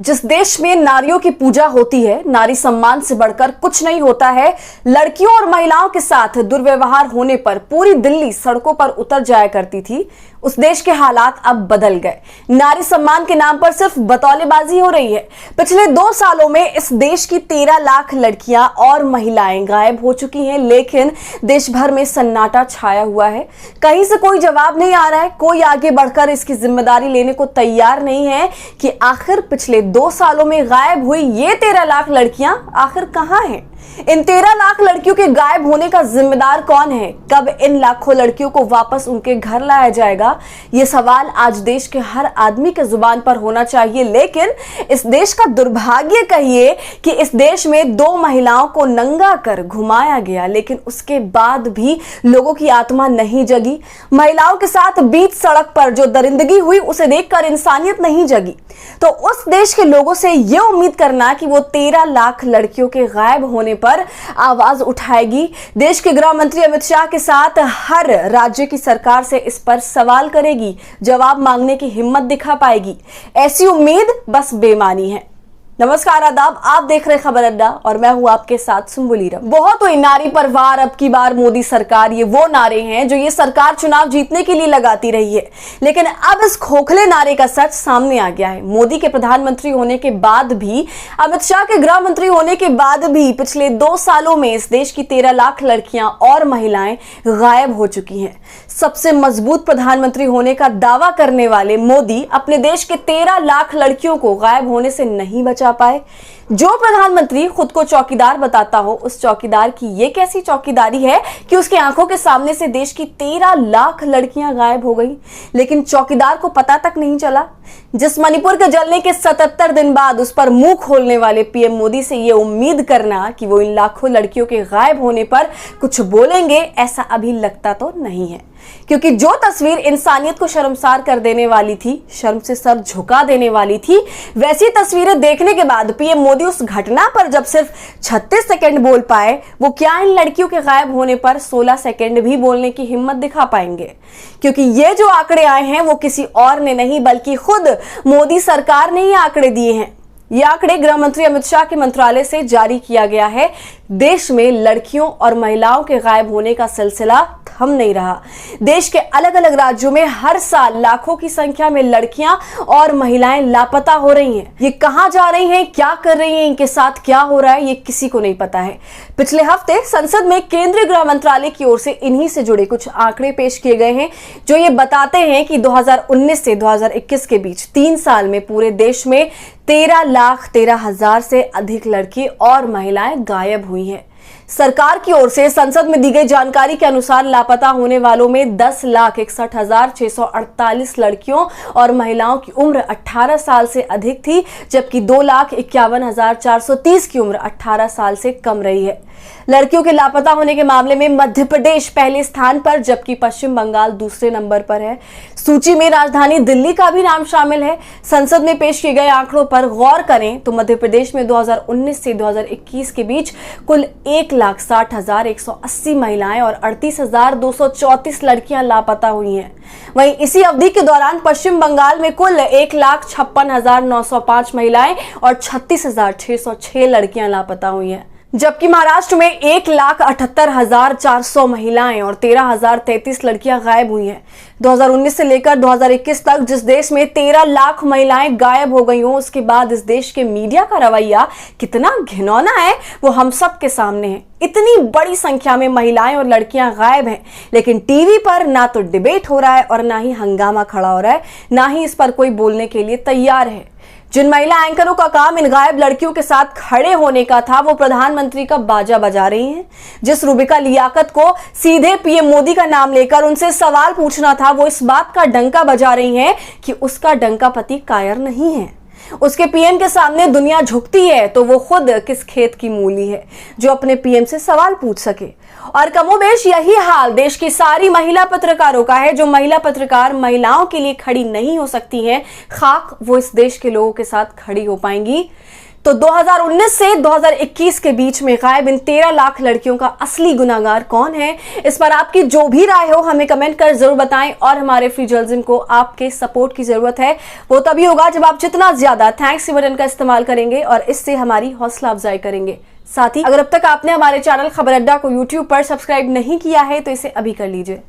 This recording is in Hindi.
जिस देश में नारियों की पूजा होती है, नारी सम्मान से बढ़कर कुछ नहीं होता है, लड़कियों और महिलाओं के साथ दुर्व्यवहार होने पर पूरी दिल्ली सड़कों पर उतर जाया करती थी। उस देश के हालात अब बदल गए। नारी सम्मान के नाम पर सिर्फ बतौलेबाजी हो रही है। पिछले 2 सालों में इस देश की 13 लाख लड़कियां और महिलाएं गायब हो चुकी हैं, लेकिन देश भर में सन्नाटा छाया हुआ है। कहीं से कोई जवाब नहीं आ रहा है, कोई आगे बढ़कर इसकी जिम्मेदारी लेने को तैयार नहीं है कि आखिर पिछले 2 सालों में गायब हुई ये 13 लाख लड़कियां आखिर कहां हैं। इन 13 लाख लड़कियों के गायब होने का जिम्मेदार कौन है? कब इन लाखों लड़कियों को वापस उनके घर लाया जाएगा? ये सवाल आज देश के हर आदमी के जुबान पर होना चाहिए। लेकिन इस देश का दुर्भाग्य कहिए कि इस देश में 2 महिलाओं को नंगा कर घुमाया गया, लेकिन उसके बाद भी लोगों की आत्मा नहीं जगी। महिलाओं के साथ बीच सड़क पर जो दरिंदगी हुई उसे देखकर इंसानियत नहीं जगी। तो उस देश के लोगों से यह उम्मीद करना कि वो 13 लाख लड़कियों के गायब होने पर आवाज उठाएगी, देश के गृह मंत्री अमित शाह के साथ हर राज्य की सरकार से इस पर सवाल करेगी, जवाब मांगने की हिम्मत दिखा पाएगी, ऐसी उम्मीद बस बेमानी है। नमस्कार, आदाब, आप देख रहे खबर अड्डा और मैं हूं आपके साथ सुम्बुलीरम। बहुत हुई नारी परवार, अब की बार मोदी सरकार, ये वो नारे हैं जो ये सरकार चुनाव जीतने के लिए लगाती रही है। लेकिन अब इस खोखले नारे का सच सामने आ गया है। मोदी के प्रधानमंत्री होने के बाद भी, अमित शाह के गृह मंत्री होने के बाद भी पिछले 2 सालों में इस देश की 13 लाख लड़कियां और महिलाएं गायब हो चुकी हैं। सबसे मजबूत प्रधानमंत्री होने का दावा करने वाले मोदी अपने देश के 13 लाख लड़कियों को गायब होने से नहीं बचा पाए। जो प्रधानमंत्री खुद को चौकीदार बताता हो, उस चौकीदार की ये कैसी चौकीदारी है कि उसकी आंखों के सामने से देश की 13 लाख लड़कियां गायब हो गई, लेकिन चौकीदार को पता तक नहीं चला। जिस मणिपुर के जलने के 77 दिन बाद उस पर मुंह खोलने वाले पीएम मोदी से ये उम्मीद करना कि वो इन लाखों लड़कियों के गायब होने पर कुछ बोलेंगे, ऐसा अभी लगता तो नहीं है। क्योंकि जो तस्वीर इंसानियत को शर्मसार कर देने वाली थी, शर्म से सर झुका देने वाली थी, वैसी तस्वीरें देखने के बाद पीएम मोदी उस घटना पर जब सिर्फ 36 सेकंड बोल पाए, वो क्या इन लड़कियों के गायब होने पर 16 सेकंड भी बोलने की हिम्मत दिखा पाएंगे? क्योंकि ये जो आंकड़े आए हैं वो किसी और ने नहीं, बल्कि खुद मोदी सरकार ने ये आंकड़े दिए हैं। ये आंकड़े गृह मंत्री अमित शाह के मंत्रालय से जारी किया गया है। देश में लड़कियों और महिलाओं के गायब होने का सिलसिला थम नहीं रहा। देश के अलग अलग राज्यों में हर साल लाखों की संख्या में लड़कियां और महिलाएं लापता हो रही हैं। ये कहां जा रही हैं, क्या कर रही हैं, इनके साथ क्या हो रहा है, ये किसी को नहीं पता है। पिछले हफ्ते संसद में केंद्रीय गृह मंत्रालय की ओर से इन्हीं से जुड़े कुछ आंकड़े पेश किए गए हैं, जो ये बताते हैं कि 2019 से 2021 के बीच 3 साल में पूरे देश में 13,13,000 से अधिक लड़की और महिलाएं गायब हुई हैं। सरकार की ओर से संसद में दी गई जानकारी के अनुसार लापता होने वालों में 10,61,648 लड़कियों और महिलाओं की उम्र 18 साल से अधिक थी, जबकि 2,51,430 की उम्र 18 साल से कम रही है। लड़कियों के लापता होने के मामले में मध्य प्रदेश पहले स्थान पर, जबकि पश्चिम बंगाल दूसरे नंबर पर है। सूची में राजधानी दिल्ली का भी नाम शामिल है। संसद में पेश किए गए आंकड़ों पर गौर करें तो मध्य प्रदेश में 2019 से 2021 के बीच कुल 1,60,180 महिलाएं और 38,234 लड़कियां लापता हुई हैं। वहीं इसी अवधि के दौरान पश्चिम बंगाल में कुल 1,56,905 महिलाएं और 36,606 लड़कियां लापता हुई हैं, जबकि महाराष्ट्र में 1,78,400 महिलाएं और 13,033 लड़कियां गायब हुई हैं। 2019 से लेकर 2021 तक जिस देश में 13 लाख महिलाएं गायब हो गई हों, उसके बाद इस देश के मीडिया का रवैया कितना घिनौना है वो हम सब के सामने है। इतनी बड़ी संख्या में महिलाएं और लड़कियां गायब हैं, लेकिन टीवी पर ना तो डिबेट हो रहा है और ना ही हंगामा खड़ा हो रहा है, ना ही इस पर कोई बोलने के लिए तैयार है। जिन महिला एंकरों का काम इन गायब लड़कियों के साथ खड़े होने का था, वो प्रधानमंत्री का बाजा बजा रही हैं। जिस रूबिका लियाकत को सीधे पीएम मोदी का नाम लेकर उनसे सवाल पूछना था, वो इस बात का डंका बजा रही हैं कि उसका डंका पति कायर नहीं है। उसके पीएम के सामने दुनिया झुकती है तो वो खुद किस खेत की मूली है जो अपने पीएम से सवाल पूछ सके। और कमोबेश यही हाल देश की सारी महिला पत्रकारों का है। जो महिला पत्रकार महिलाओं के लिए खड़ी नहीं हो सकती हैं, खाक वो इस देश के लोगों के साथ खड़ी हो पाएंगी। तो 2019 से 2021 के बीच में गायब इन 13 लाख लड़कियों का असली गुनाहगार कौन है, इस पर आपकी जो भी राय हो हमें कमेंट कर जरूर बताएं। और हमारे फ्री जर्नलिज्म को आपके सपोर्ट की जरूरत है, वो तभी होगा जब आप जितना ज्यादा थैंक्स बटन का इस्तेमाल करेंगे और इससे हमारी हौसला अफजाई करेंगे। साथ ही अगर अब तक आपने हमारे चैनल खबर अड्डा को यूट्यूब पर सब्सक्राइब नहीं किया है तो इसे अभी कर लीजिए।